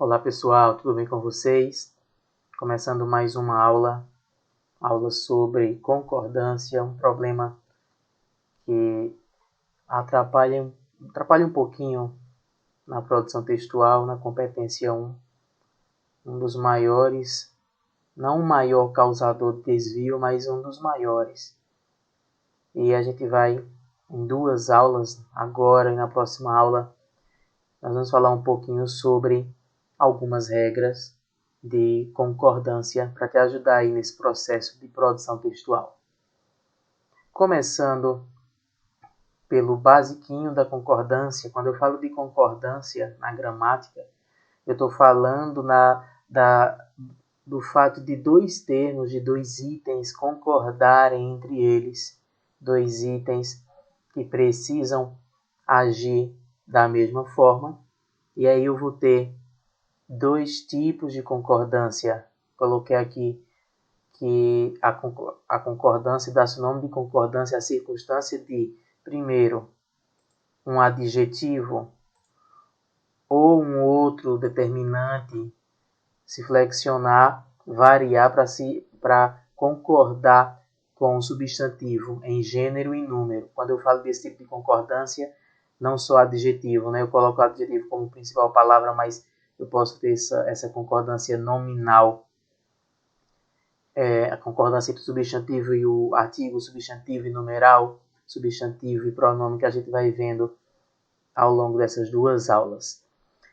Olá pessoal, tudo bem com vocês? Começando mais uma aula sobre concordância, um problema que atrapalha um pouquinho na produção textual, na competência 1, um dos maiores, não o maior causador de desvio, mas um dos maiores. E a gente vai em 2 aulas, agora e na próxima aula, nós vamos falar um pouquinho sobre algumas regras de concordância para te ajudar aí nesse processo de produção textual. Começando pelo basiquinho da concordância. Quando eu falo de concordância na gramática, eu estou falando do fato de 2 termos, de 2 itens concordarem entre eles, 2 itens que precisam agir da mesma forma, e aí eu vou ter 2 tipos de concordância. Coloquei aqui que a concordância dá-se o nome de concordância à circunstância de, primeiro, um adjetivo ou um outro determinante se flexionar, variar para concordar com o substantivo em gênero e número. Quando eu falo desse tipo de concordância, não só adjetivo, né? Eu coloco o adjetivo como principal palavra, mas eu posso ter essa concordância nominal, a concordância entre o substantivo e o artigo, substantivo e numeral, substantivo e pronome, que a gente vai vendo ao longo dessas 2 aulas.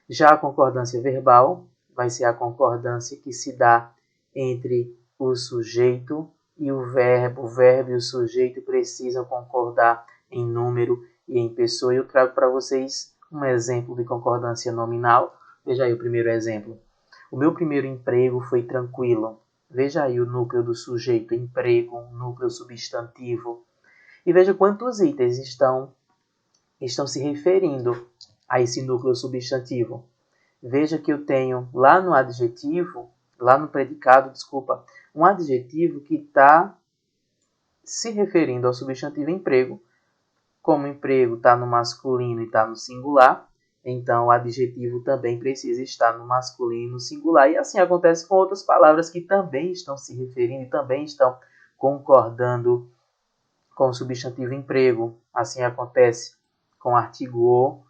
Já a concordância verbal vai ser a concordância que se dá entre o sujeito e o verbo. O verbo e o sujeito precisam concordar em número e em pessoa. E eu trago para vocês um exemplo de concordância nominal. Veja aí o primeiro exemplo. O meu primeiro emprego foi tranquilo. Veja aí o núcleo do sujeito, emprego, núcleo substantivo. E veja quantos itens estão se referindo a esse núcleo substantivo. Veja que eu tenho lá no adjetivo, lá no predicado, um adjetivo que está se referindo ao substantivo emprego. Como emprego está no masculino e está no singular, então o adjetivo também precisa estar no masculino e no singular. E assim acontece com outras palavras que também estão se referindo e também estão concordando com o substantivo emprego. Assim acontece com artigo o,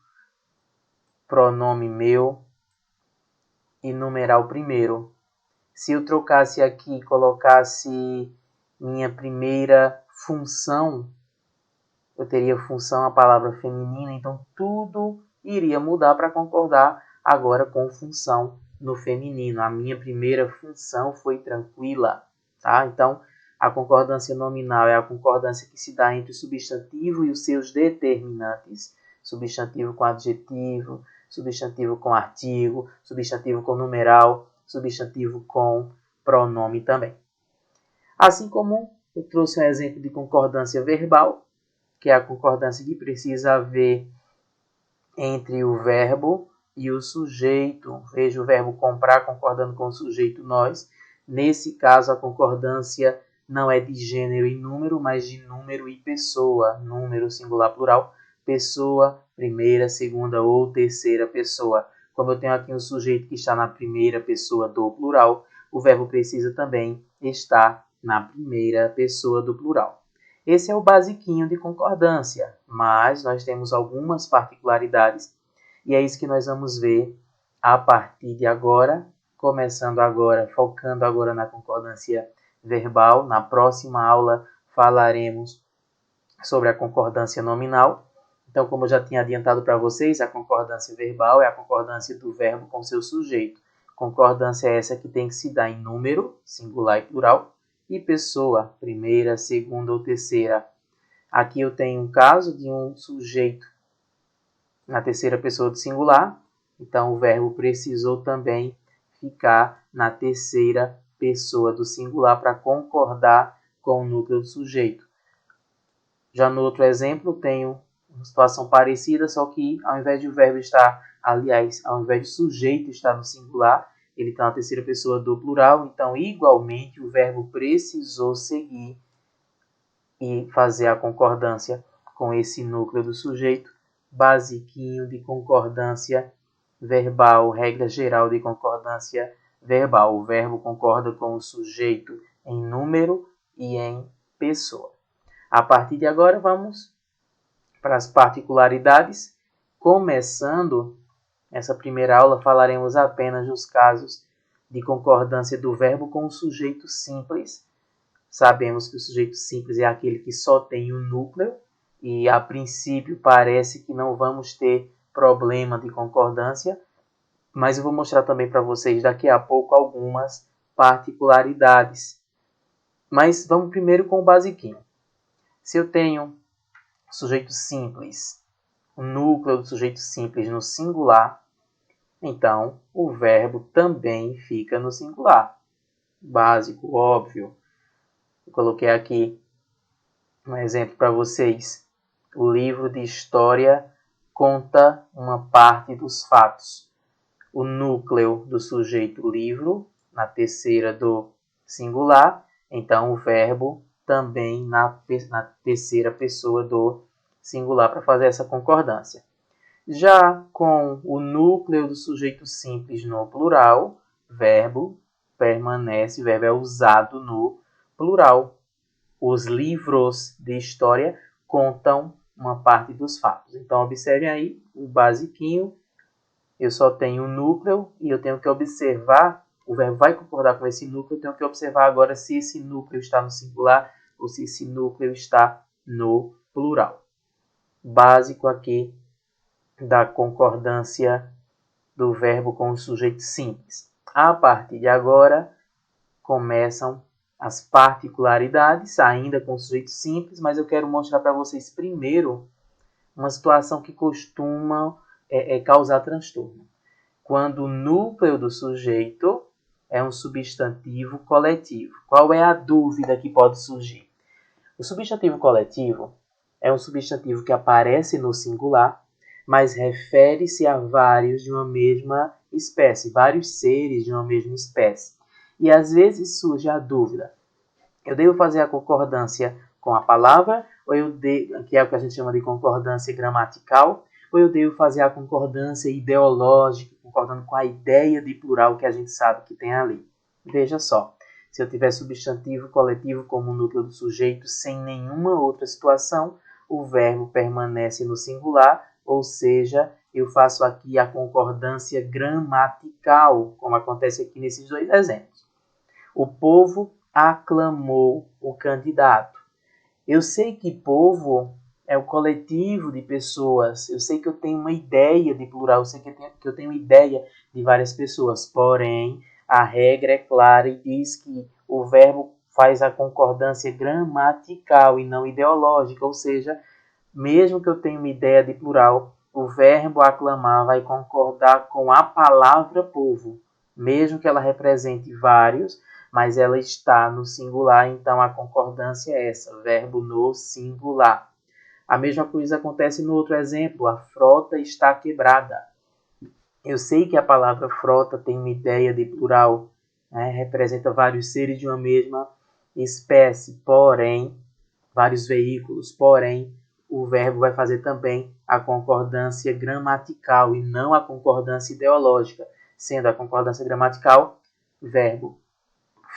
pronome meu e numeral primeiro. Se eu trocasse aqui e colocasse minha primeira função, eu teria função, a palavra feminina, então tudo iria mudar para concordar agora com função no feminino. A minha primeira função foi tranquila, tá? Então, a concordância nominal é a concordância que se dá entre o substantivo e os seus determinantes. Substantivo com adjetivo, substantivo com artigo, substantivo com numeral, substantivo com pronome também. Assim como eu trouxe um exemplo de concordância verbal, que é a concordância que precisa haver entre o verbo e o sujeito. Veja o verbo comprar concordando com o sujeito nós. Nesse caso, a concordância não é de gênero e número, mas de número e pessoa. Número, singular, plural. Pessoa, primeira, segunda ou terceira pessoa. Como eu tenho aqui um sujeito que está na primeira pessoa do plural, o verbo precisa também estar na primeira pessoa do plural. Esse é o basiquinho de concordância, mas nós temos algumas particularidades e é isso que nós vamos ver a partir de agora, começando agora, focando agora na concordância verbal. Na próxima aula falaremos sobre a concordância nominal. Então, como eu já tinha adiantado para vocês, a concordância verbal é a concordância do verbo com seu sujeito. Concordância é essa que tem que se dar em número, singular e plural, e pessoa, primeira, segunda ou terceira. Aqui eu tenho um caso de um sujeito na terceira pessoa do singular, então o verbo precisou também ficar na terceira pessoa do singular para concordar com o núcleo do sujeito. Já no outro exemplo, tenho uma situação parecida, só que ao invés de o verbo estar, ao invés de sujeito estar no singular, ele está na terceira pessoa do plural, então igualmente o verbo precisou seguir e fazer a concordância com esse núcleo do sujeito, basiquinho de concordância verbal, regra geral de concordância verbal. O verbo concorda com o sujeito em número e em pessoa. A partir de agora, vamos para as particularidades. Começando essa primeira aula, falaremos apenas dos casos de concordância do verbo com o sujeito simples. Sabemos que o sujeito simples é aquele que só tem um núcleo e, a princípio, parece que não vamos ter problema de concordância, mas eu vou mostrar também para vocês daqui a pouco algumas particularidades. Mas vamos primeiro com o basiquinho. Se eu tenho sujeito simples, o núcleo do sujeito simples no singular, então o verbo também fica no singular. Básico, óbvio. Eu coloquei aqui um exemplo para vocês. O livro de história conta uma parte dos fatos. O núcleo do sujeito livro, na terceira do singular, então o verbo também na terceira pessoa do singular para fazer essa concordância. Já com o núcleo do sujeito simples no plural, verbo permanece, o verbo é usado no plural. Os livros de história contam uma parte dos fatos. Então, observem aí o basiquinho. Eu só tenho um núcleo e eu tenho que observar, o verbo vai concordar com esse núcleo, eu tenho que observar agora se esse núcleo está no singular ou se esse núcleo está no plural. Básico aqui da concordância do verbo com o sujeito simples. A partir de agora, começam as particularidades, ainda com o sujeito simples, mas eu quero mostrar para vocês primeiro uma situação que costuma causar transtorno. Quando o núcleo do sujeito é um substantivo coletivo. Qual é a dúvida que pode surgir? O substantivo coletivo é um substantivo que aparece no singular, mas refere-se a vários de uma mesma espécie, vários seres de uma mesma espécie. E às vezes surge a dúvida: eu devo fazer a concordância com a palavra, que é o que a gente chama de concordância gramatical, ou eu devo fazer a concordância ideológica, concordando com a ideia de plural que a gente sabe que tem ali? Veja só, se eu tiver substantivo coletivo como núcleo do sujeito sem nenhuma outra situação, o verbo permanece no singular, ou seja, eu faço aqui a concordância gramatical, como acontece aqui nesses dois exemplos. O povo aclamou o candidato. Eu sei que povo é o coletivo de pessoas. Eu sei que eu tenho uma ideia de plural. Eu sei que eu tenho ideia de várias pessoas. Porém, a regra é clara e diz que o verbo faz a concordância gramatical e não ideológica. Ou seja, mesmo que eu tenha uma ideia de plural, o verbo aclamar vai concordar com a palavra povo. Mesmo que ela represente vários, mas ela está no singular, então a concordância é essa, verbo no singular. A mesma coisa acontece no outro exemplo, a frota está quebrada. Eu sei que a palavra frota tem uma ideia de plural, né? Representa vários seres de uma mesma espécie, porém, vários veículos, porém, o verbo vai fazer também a concordância gramatical e não a concordância ideológica. Sendo a concordância gramatical, verbo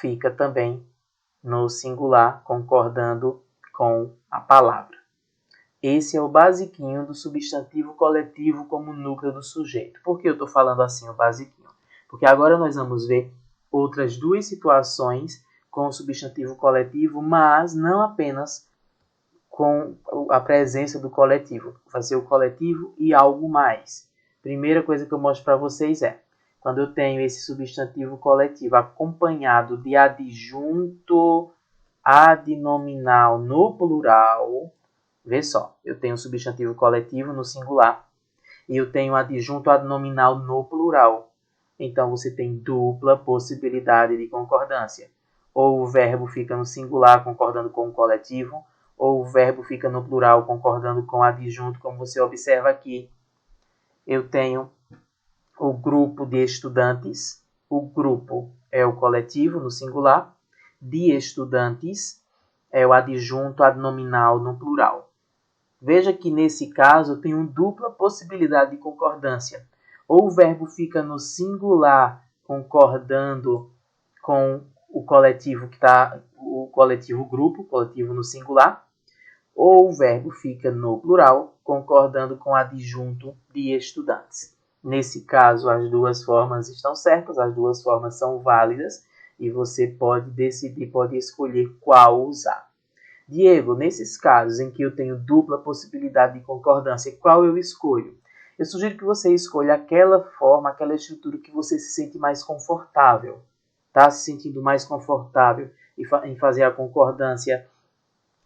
fica também no singular, concordando com a palavra. Esse é o basiquinho do substantivo coletivo como núcleo do sujeito. Por que eu estou falando assim o basiquinho? Porque agora nós vamos ver outras duas situações com o substantivo coletivo, mas não apenas com a presença do coletivo. Vai ser o coletivo e algo mais. Primeira coisa que eu mostro para vocês é quando eu tenho esse substantivo coletivo acompanhado de adjunto adnominal no plural. Vê só, eu tenho substantivo coletivo no singular e eu tenho adjunto adnominal no plural. Então você tem dupla possibilidade de concordância. Ou o verbo fica no singular concordando com o coletivo, ou o verbo fica no plural concordando com o adjunto, como você observa aqui. Eu tenho o grupo de estudantes, o grupo é o coletivo no singular, de estudantes é o adjunto adnominal no plural. Veja que nesse caso eu tenho dupla possibilidade de concordância. Ou o verbo fica no singular, concordando com o coletivo que está, o coletivo grupo, coletivo no singular, ou o verbo fica no plural, concordando com o adjunto de estudantes. Nesse caso, as duas formas estão certas, as duas formas são válidas e você pode decidir, pode escolher qual usar. Diego, nesses casos em que eu tenho dupla possibilidade de concordância, qual eu escolho? Eu sugiro que você escolha aquela forma, aquela estrutura que você se sente mais confortável. Está se sentindo mais confortável em fazer a concordância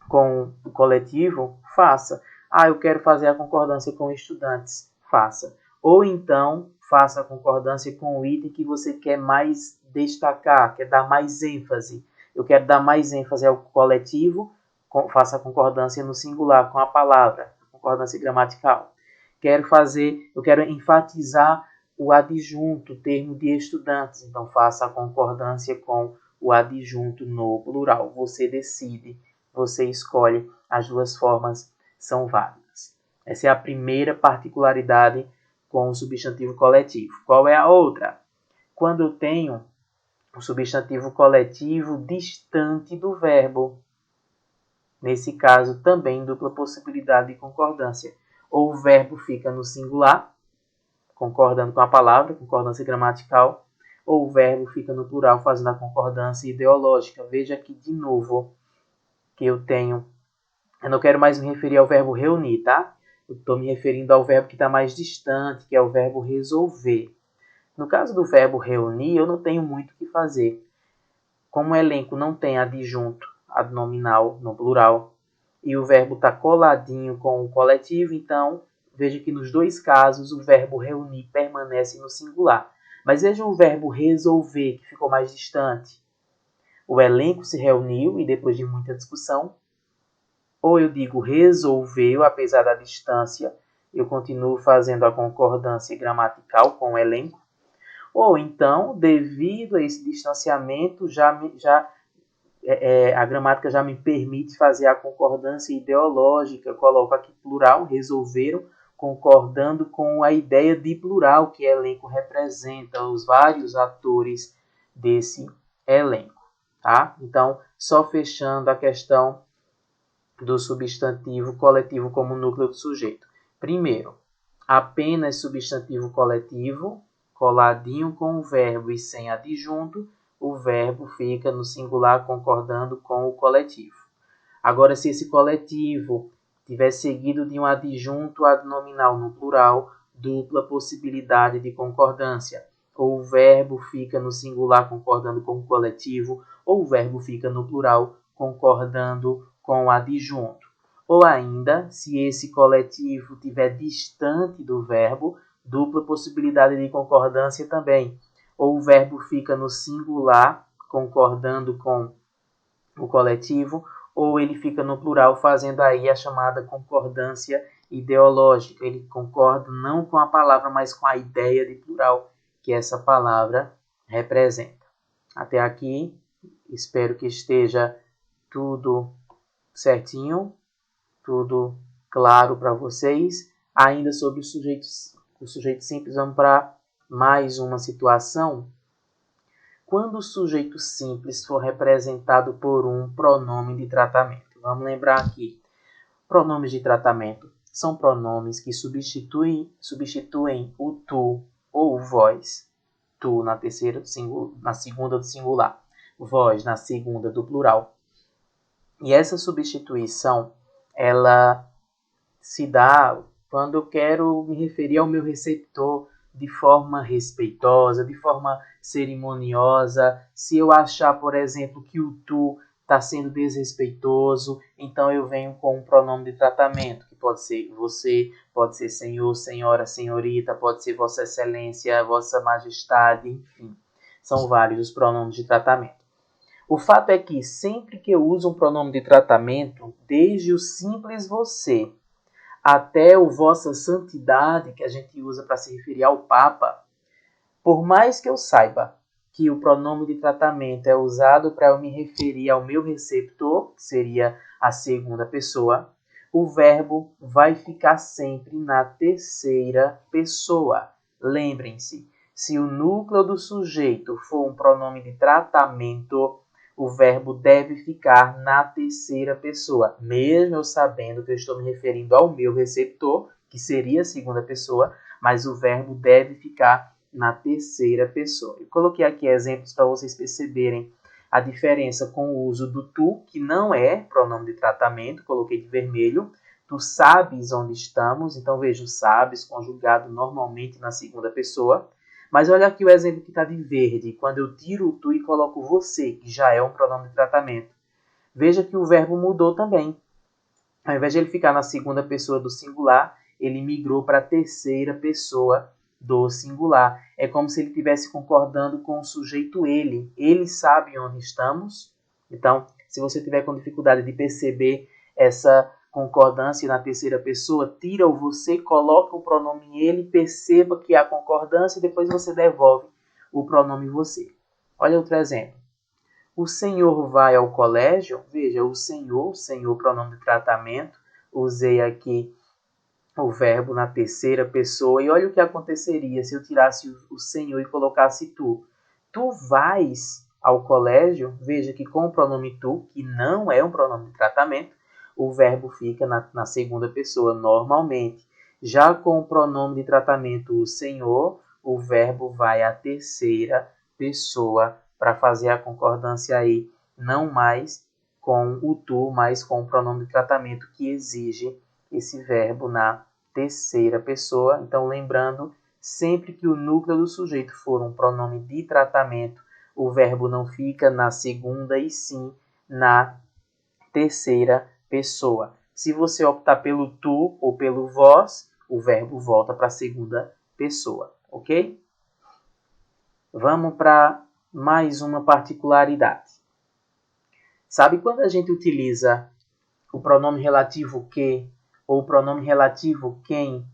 com o coletivo? Faça. Eu quero fazer a concordância com estudantes. Faça. Ou então, faça a concordância com o item que você quer mais destacar, quer dar mais ênfase. Eu quero dar mais ênfase ao coletivo, faça a concordância no singular com a palavra, a concordância gramatical. Eu quero enfatizar o adjunto, o termo de estudantes, então faça a concordância com o adjunto no plural. Você decide, você escolhe, as duas formas são válidas. Essa é a primeira particularidade com o substantivo coletivo. Qual é a outra? Quando eu tenho o substantivo coletivo distante do verbo. Nesse caso, também dupla possibilidade de concordância. Ou o verbo fica no singular, concordando com a palavra, concordância gramatical, ou o verbo fica no plural, fazendo a concordância ideológica. Veja aqui de novo que eu não quero mais me referir ao verbo reunir, tá? Eu estou me referindo ao verbo que está mais distante, que é o verbo resolver. No caso do verbo reunir, eu não tenho muito o que fazer. Como o elenco não tem adjunto, adnominal no plural, e o verbo está coladinho com o coletivo, então veja que nos dois casos o verbo reunir permanece no singular. Mas veja o verbo resolver, que ficou mais distante. O elenco se reuniu e depois de muita discussão, ou eu digo resolveu, apesar da distância, eu continuo fazendo a concordância gramatical com o elenco. Ou então, devido a esse distanciamento, a gramática já me permite fazer a concordância ideológica. Coloco aqui plural, resolveram, concordando com a ideia de plural que elenco representa, os vários atores desse elenco. Tá? Então, só fechando a questão do substantivo coletivo como núcleo do sujeito. Primeiro, apenas substantivo coletivo, coladinho com o verbo e sem adjunto, o verbo fica no singular concordando com o coletivo. Agora, se esse coletivo tiver seguido de um adjunto adnominal no plural, dupla possibilidade de concordância. Ou o verbo fica no singular concordando com o coletivo, ou o verbo fica no plural concordando com o adjunto. Ou ainda, se esse coletivo estiver distante do verbo, dupla possibilidade de concordância também. Ou o verbo fica no singular, concordando com o coletivo, ou ele fica no plural, fazendo aí a chamada concordância ideológica. Ele concorda não com a palavra, mas com a ideia de plural que essa palavra representa. Até aqui, espero que esteja tudo certinho, tudo claro para vocês. Ainda sobre o sujeito simples, vamos para mais uma situação. Quando o sujeito simples for representado por um pronome de tratamento. Vamos lembrar aqui. Pronomes de tratamento são pronomes que substituem o tu ou o vós. Tu na terceira, na segunda do singular. Vós na segunda do plural. E essa substituição, ela se dá quando eu quero me referir ao meu receptor de forma respeitosa, de forma cerimoniosa. Se eu achar, por exemplo, que o tu está sendo desrespeitoso, então eu venho com um pronome de tratamento, que pode ser você, pode ser senhor, senhora, senhorita, pode ser vossa excelência, vossa majestade, enfim. São vários os pronomes de tratamento. O fato é que sempre que eu uso um pronome de tratamento, desde o simples você até o vossa santidade, que a gente usa para se referir ao Papa, por mais que eu saiba que o pronome de tratamento é usado para eu me referir ao meu receptor, que seria a segunda pessoa, o verbo vai ficar sempre na terceira pessoa. Lembrem-se, se o núcleo do sujeito for um pronome de tratamento, o verbo deve ficar na terceira pessoa, mesmo eu sabendo que eu estou me referindo ao meu receptor, que seria a segunda pessoa, mas o verbo deve ficar na terceira pessoa. Eu coloquei aqui exemplos para vocês perceberem a diferença com o uso do tu, que não é pronome de tratamento, coloquei de vermelho. Tu sabes onde estamos, então veja o sabes conjugado normalmente na segunda pessoa. Mas olha aqui o exemplo que está de verde, quando eu tiro o tu e coloco você, que já é um pronome de tratamento. Veja que o verbo mudou também. Ao invés de ele ficar na segunda pessoa do singular, ele migrou para a terceira pessoa do singular. É como se ele estivesse concordando com o sujeito ele. Ele sabe onde estamos. Então, se você tiver com dificuldade de perceber essa concordância na terceira pessoa, tira o você, coloca o pronome ele, perceba que há concordância e depois você devolve o pronome você. Olha outro exemplo. O senhor vai ao colégio? Veja, o senhor, pronome de tratamento. Usei aqui o verbo na terceira pessoa. E olha o que aconteceria se eu tirasse o senhor e colocasse tu. Tu vais ao colégio? Veja que com o pronome tu, que não é um pronome de tratamento, o verbo fica na segunda pessoa normalmente. Já com o pronome de tratamento o senhor, o verbo vai à terceira pessoa para fazer a concordância aí, não mais com o tu, mas com o pronome de tratamento que exige esse verbo na terceira pessoa. Então, lembrando, sempre que o núcleo do sujeito for um pronome de tratamento, o verbo não fica na segunda e sim na terceira pessoa. Se você optar pelo tu ou pelo vós, o verbo volta para a segunda pessoa, ok? Vamos para mais uma particularidade. Sabe quando a gente utiliza o pronome relativo que ou o pronome relativo quem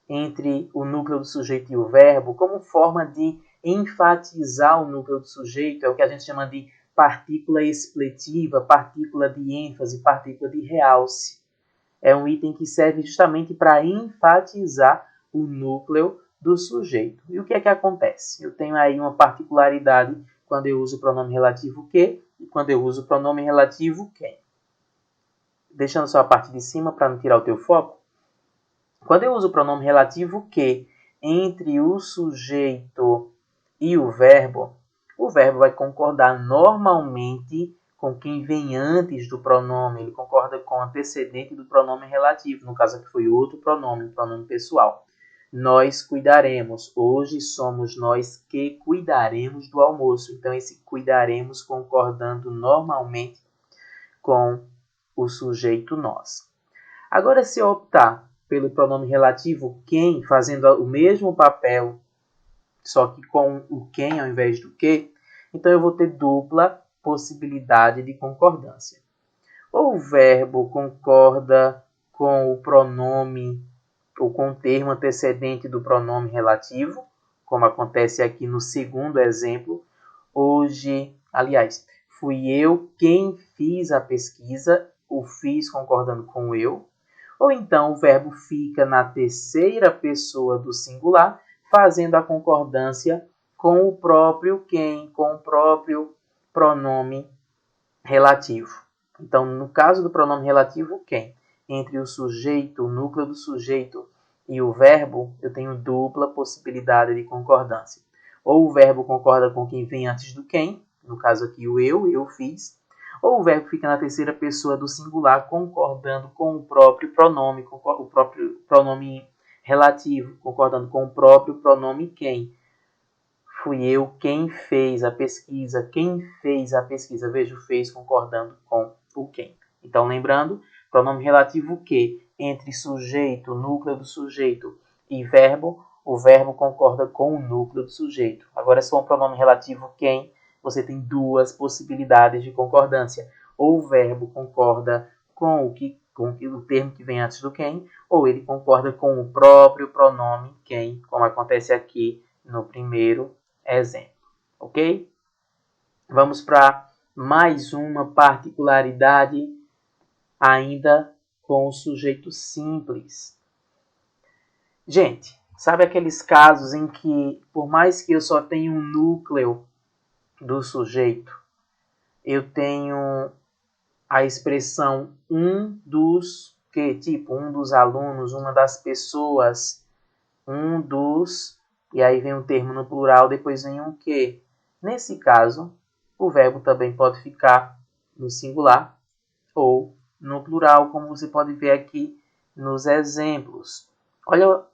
entre o núcleo do sujeito e o verbo como forma de enfatizar o núcleo do sujeito? É o que a gente chama de partícula expletiva, partícula de ênfase, partícula de realce. É um item que serve justamente para enfatizar o núcleo do sujeito. E o que é que acontece? Eu tenho aí uma particularidade quando eu uso o pronome relativo que e quando eu uso o pronome relativo quem. Deixando só a parte de cima para não tirar o teu foco. Quando eu uso o pronome relativo que entre o sujeito e o verbo vai concordar normalmente com quem vem antes do pronome. Ele concorda com o antecedente do pronome relativo. No caso aqui foi outro pronome, o pronome pessoal. Nós cuidaremos. Hoje somos nós que cuidaremos do almoço. Então, esse cuidaremos concordando normalmente com o sujeito nós. Agora, se eu optar pelo pronome relativo quem, fazendo o mesmo papel, só que com o quem ao invés do que, então eu vou ter dupla possibilidade de concordância. Ou o verbo concorda com o pronome ou com o termo antecedente do pronome relativo, como acontece aqui no segundo exemplo. Hoje, aliás, fui eu quem fiz a pesquisa, o fiz concordando com o eu. Ou então o verbo fica na terceira pessoa do singular, fazendo a concordância com o próprio quem, com o próprio pronome relativo. Então, no caso do pronome relativo quem, entre o sujeito, o núcleo do sujeito e o verbo, eu tenho dupla possibilidade de concordância. Ou o verbo concorda com quem vem antes do quem, no caso aqui o eu fiz, ou o verbo fica na terceira pessoa do singular, concordando com o próprio pronome, com o próprio pronome relativo, concordando com o próprio pronome quem. Fui eu quem fez a pesquisa. Quem fez a pesquisa? Veja o fez concordando com o quem. Então, lembrando, pronome relativo que, entre sujeito, núcleo do sujeito e verbo, o verbo concorda com o núcleo do sujeito. Agora, se for um pronome relativo quem, você tem duas possibilidades de concordância. Ou o verbo concorda com o termo que vem antes do quem, ou ele concorda com o próprio pronome quem, como acontece aqui no primeiro exemplo, ok? Vamos para mais uma particularidade ainda com o sujeito simples. Gente, Sabe aqueles casos em que, por mais que eu só tenha um núcleo do sujeito, eu tenho a expressão um dos, que tipo, um dos alunos, uma das pessoas, um dos, e aí vem um termo no plural, depois vem um que. Nesse caso, o verbo também pode ficar no singular ou no plural, como você pode ver aqui nos exemplos. Olha,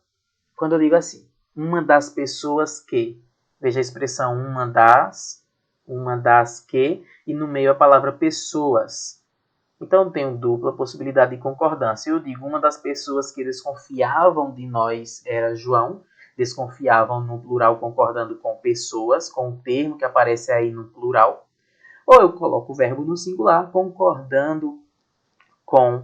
quando eu digo assim, uma das pessoas que, veja a expressão uma das que, e no meio a palavra pessoas. Então eu tenho dupla possibilidade de concordância. Eu digo, uma das pessoas que desconfiavam de nós era João, desconfiavam no plural concordando com pessoas, com o termo que aparece aí no plural. Ou eu coloco o verbo no singular concordando com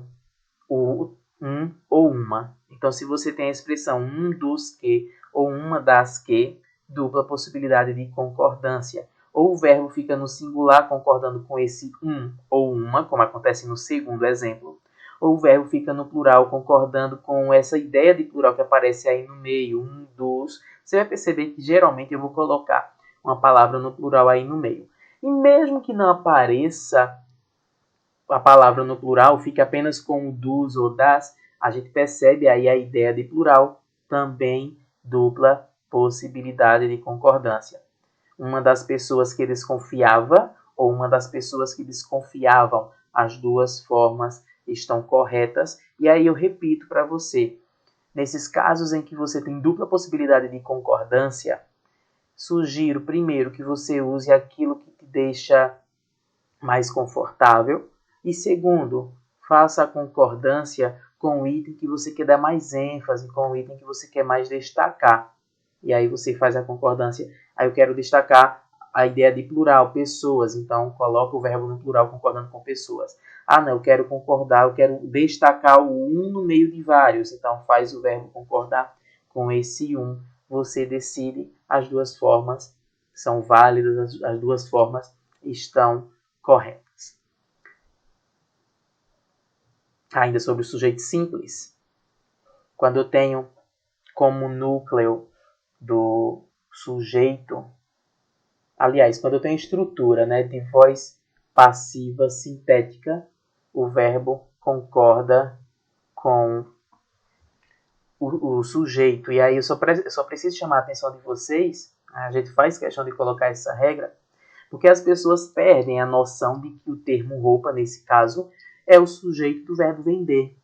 o um ou uma. Então, se você tem a expressão um dos que ou uma das que, dupla possibilidade de concordância. Ou o verbo fica no singular concordando com esse um ou uma, como acontece no segundo exemplo, ou o verbo fica no plural concordando com essa ideia de plural que aparece aí no meio, um dos. Você vai perceber que geralmente eu vou colocar uma palavra no plural aí no meio. E mesmo que não apareça a palavra no plural, fique apenas com o dos ou das, a gente percebe aí a ideia de plural, também dupla possibilidade de concordância. Uma das pessoas que desconfiava ou uma das pessoas que desconfiavam, as duas formas estão corretas. E aí eu repito para você, nesses casos em que você tem dupla possibilidade de concordância, sugiro primeiro que você use aquilo que te deixa mais confortável. E segundo, faça a concordância com o item que você quer dar mais ênfase, com o item que você quer mais destacar. E aí você faz a concordância. Aí eu quero destacar a ideia de plural, pessoas. Então, coloca o verbo no plural concordando com pessoas. Ah, não, eu quero concordar, eu quero destacar o um no meio de vários. Então, faz o verbo concordar com esse um. Você decide, as duas formas são válidas, as duas formas estão corretas. Ainda sobre o sujeito simples, quando eu tenho como núcleo do sujeito, aliás, quando eu tenho estrutura, né, de voz passiva sintética, o verbo concorda com o sujeito. E aí eu só preciso chamar a atenção de vocês, a gente faz questão de colocar essa regra, porque as pessoas perdem a noção de que o termo roupa, nesse caso, é o sujeito do verbo vender.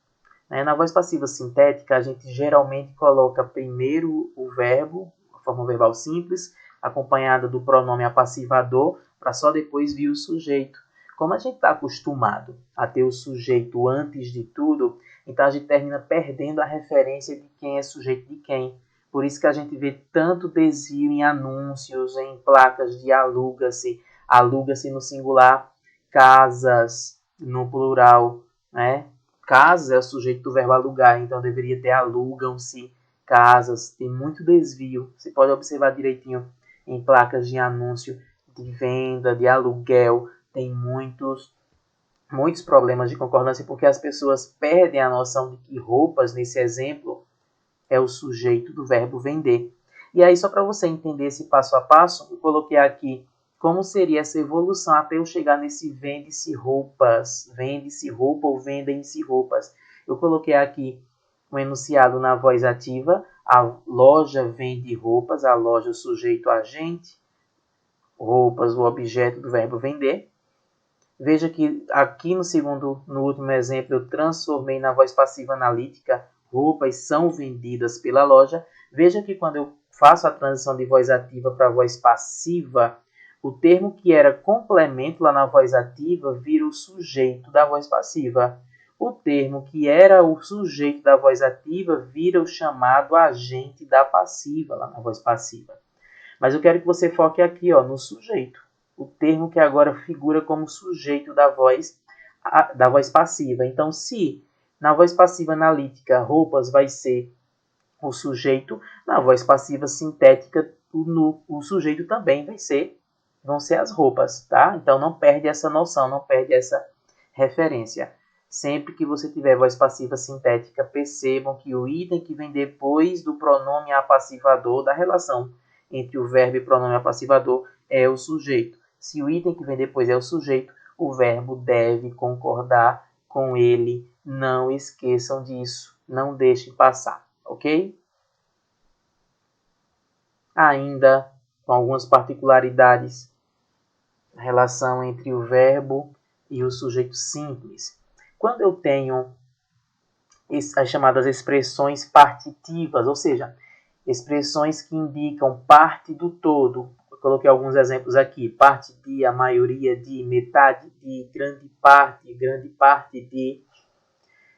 Na voz passiva sintética, a gente geralmente coloca primeiro o verbo, a forma verbal simples, acompanhada do pronome apassivador, para só depois vir o sujeito. Como a gente está acostumado a ter o sujeito antes de tudo, então a gente termina perdendo a referência de quem é sujeito de quem. Por isso que a gente vê tanto desvio em anúncios, em placas de aluga-se, aluga-se no singular, casas no plural, né? Casas é o sujeito do verbo alugar, então deveria ter alugam-se casas. Tem muito desvio. Você pode observar direitinho em placas de anúncio de venda, de aluguel. Tem muitos problemas de concordância porque as pessoas perdem a noção de que roupas, nesse exemplo, é o sujeito do verbo vender. E aí, só para você entender esse passo a passo, eu coloquei aqui como seria essa evolução até eu chegar nesse vende-se roupas, vende-se roupa ou vendem-se roupas. Eu coloquei aqui um enunciado na voz ativa, a loja vende roupas, a loja o sujeito agente, roupas o objeto do verbo vender. Veja que aqui no último exemplo, eu transformei na voz passiva analítica, roupas são vendidas pela loja. Veja que quando eu faço a transição de voz ativa para voz passiva, o termo que era complemento lá na voz ativa vira o sujeito da voz passiva. O termo que era o sujeito da voz ativa vira o chamado agente da passiva lá na voz passiva. Mas eu quero que você foque aqui, no sujeito. O termo que agora figura como sujeito da voz passiva. Então, se na voz passiva analítica roupas vai ser o sujeito, na voz passiva sintética o sujeito também vão ser as roupas, tá? Então não perde essa noção, não perde essa referência. Sempre que você tiver voz passiva sintética, percebam que o item que vem depois do pronome apassivador, da relação entre o verbo e pronome apassivador, é o sujeito. Se o item que vem depois é o sujeito, o verbo deve concordar com ele. Não esqueçam disso. Não deixem passar, ok? Ainda com algumas particularidades, a relação entre o verbo e o sujeito simples. Quando eu tenho as chamadas expressões partitivas, ou seja, expressões que indicam parte do todo. Eu coloquei alguns exemplos aqui. Parte de, a maioria de, metade de, grande parte de.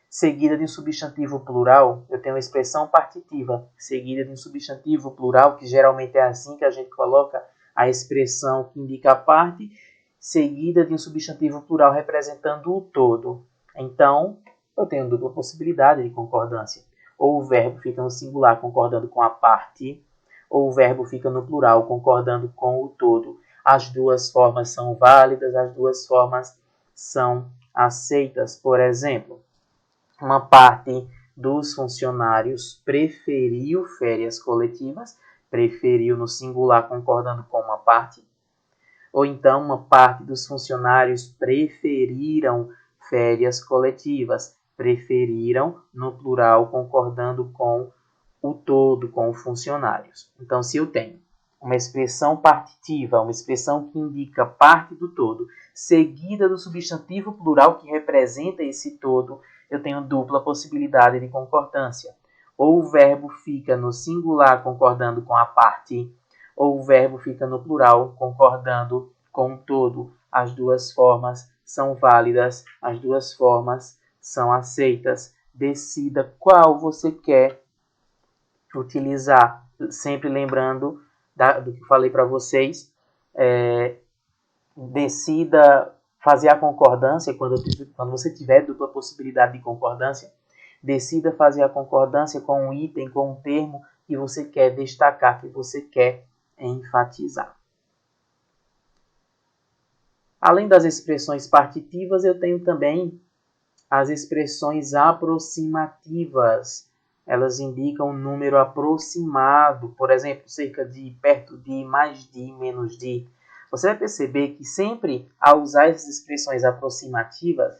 Seguida de um substantivo plural, eu tenho uma expressão partitiva, seguida de um substantivo plural, que geralmente é assim que a gente coloca a expressão que indica a parte, seguida de um substantivo plural representando o todo. Então, eu tenho dupla possibilidade de concordância. Ou o verbo fica no singular concordando com a parte, ou o verbo fica no plural concordando com o todo. As duas formas são válidas, as duas formas são aceitas. Por exemplo, uma parte dos funcionários preferiu férias coletivas, preferiu no singular concordando com uma parte, ou então uma parte dos funcionários preferiram férias coletivas, preferiram no plural concordando com o todo, com os funcionários. Então, se eu tenho uma expressão partitiva, uma expressão que indica parte do todo, seguida do substantivo plural que representa esse todo, eu tenho dupla possibilidade de concordância. Ou o verbo fica no singular concordando com a parte, ou o verbo fica no plural concordando com o todo. As duas formas são válidas, as duas formas são aceitas. Decida qual você quer utilizar. Sempre lembrando do que falei para vocês, decida fazer a concordância quando você tiver dupla possibilidade de concordância. Decida fazer a concordância com um item, com um termo que você quer destacar, que você quer enfatizar. Além das expressões partitivas, eu tenho também as expressões aproximativas. Elas indicam um número aproximado, por exemplo, cerca de, perto de, mais de, menos de. Você vai perceber que sempre ao usar essas expressões aproximativas,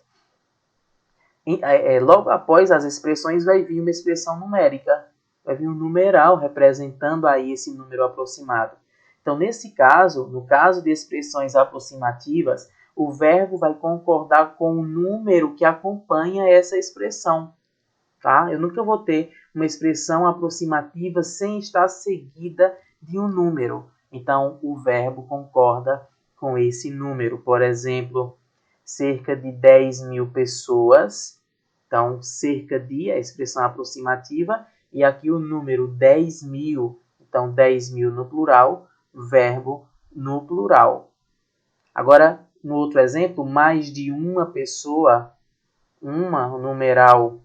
logo após as expressões vai vir uma expressão numérica, vai vir um numeral representando aí esse número aproximado. Então, nesse caso, no caso de expressões aproximativas, o verbo vai concordar com o número que acompanha essa expressão. Tá? Eu nunca vou ter uma expressão aproximativa sem estar seguida de um número. Então, o verbo concorda com esse número. Por exemplo, cerca de 10.000 pessoas. Então, cerca de é a expressão aproximativa. E aqui o número 10.000. Então, 10.000 no plural, verbo no plural. Agora, no outro exemplo, mais de uma pessoa, uma, numeral,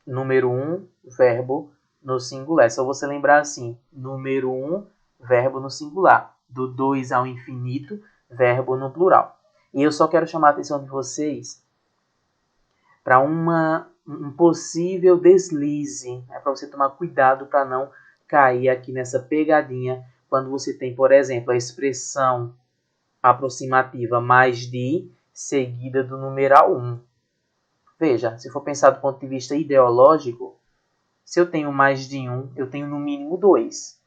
número 1, verbo no singular. É só você lembrar assim, número 1, verbo no singular. Do 2 ao infinito, verbo no plural. E eu só quero chamar a atenção de vocês para um possível deslize, para você tomar cuidado para não cair aqui nessa pegadinha, quando você tem, por exemplo, a expressão aproximativa mais de, seguida do numeral 1. Veja, se for pensar do ponto de vista ideológico, se eu tenho mais de 1, eu tenho no mínimo 2.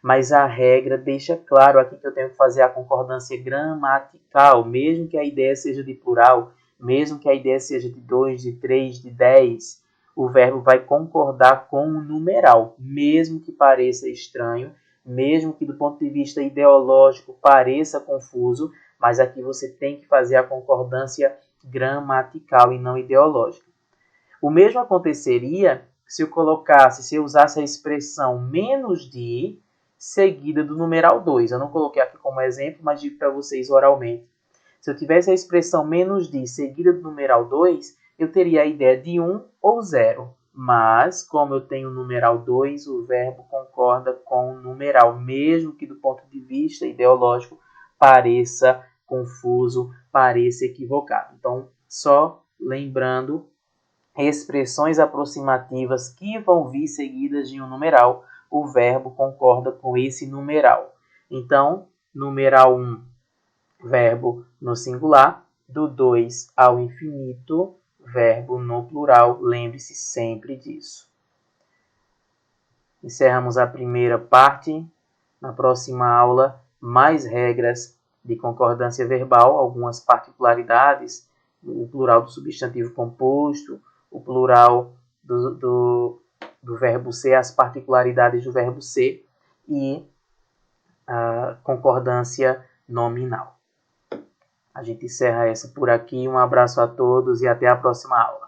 Mas a regra deixa claro aqui que eu tenho que fazer a concordância gramatical, mesmo que a ideia seja de plural, mesmo que a ideia seja de 2, de 3, de 10, o verbo vai concordar com o numeral, mesmo que pareça estranho, mesmo que do ponto de vista ideológico pareça confuso, mas aqui você tem que fazer a concordância gramatical e não ideológica. O mesmo aconteceria se eu usasse a expressão menos de, seguida do numeral 2. Eu não coloquei aqui como exemplo, mas digo para vocês oralmente. Se eu tivesse a expressão menos de, seguida do numeral 2, eu teria a ideia de 1 ou 0. Mas, como eu tenho o numeral 2, o verbo concorda com o numeral, mesmo que do ponto de vista ideológico pareça confuso, pareça equivocado. Então, só lembrando expressões aproximativas que vão vir seguidas de um numeral, o verbo concorda com esse numeral. Então, numeral 1, verbo no singular, do 2 ao infinito, verbo no plural, lembre-se sempre disso. Encerramos a primeira parte. Na próxima aula, mais regras de concordância verbal, algumas particularidades, o plural do substantivo composto, o plural do verbo ser, as particularidades do verbo ser e a concordância nominal. A gente encerra essa por aqui. Um abraço a todos e até a próxima aula.